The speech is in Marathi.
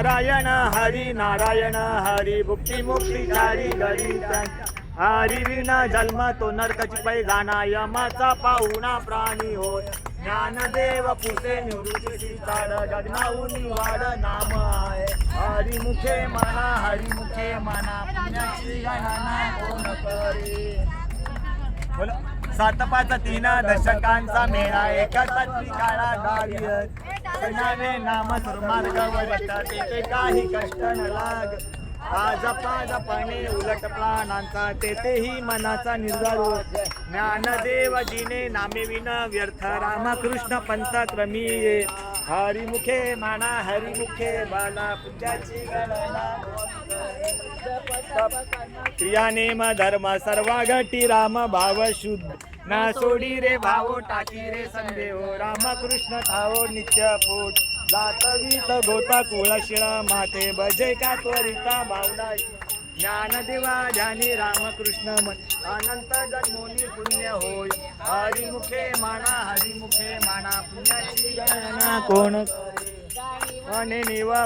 नारायण हरी नारायण हरी भुक्ती मुक्ती चारी गरी हरी विना जन्म तो नरकाची पै जाणा यमाचा पाहुणा प्राणी होय ज्ञानदेव पुसे निवृत्ती सीताड गगनाऊनी वाड नाम आहे हरी मुखे म्हणा हरी मुखे म्हणा पुण्याची गणना कोण करे बोल 7-5-3 दशकांचा मेळा एकाच काळा गाडी नावे नाम सुरमार्ग वरिष्ठ तेथे काही कष्ट न लाग जपाने उलट प्राणांचा तेथेही मनाचा निर्धार ज्ञानदेव जिने नामे विन व्यर्थ रामकृष्ण पंथ क्रमी हरिमुखे माना हरिमुखे बाला पुण्याची गणना क्रिया नेम धर्म सर्वा घटी राम भाव शुद्ध ना सोडी रे भावो टाकी रे संदेहो रामकृष्ण ठावो नित्य पोट जातवीत गोता कुळशिळा माथे भजे का त्वरिता भावना ज्ञानदेवा ध्यानी रामकृष्ण मन अनंत जन्मोनी पुण्य होय हरिमुखे माना पुण्याची गणना कोण करे निवा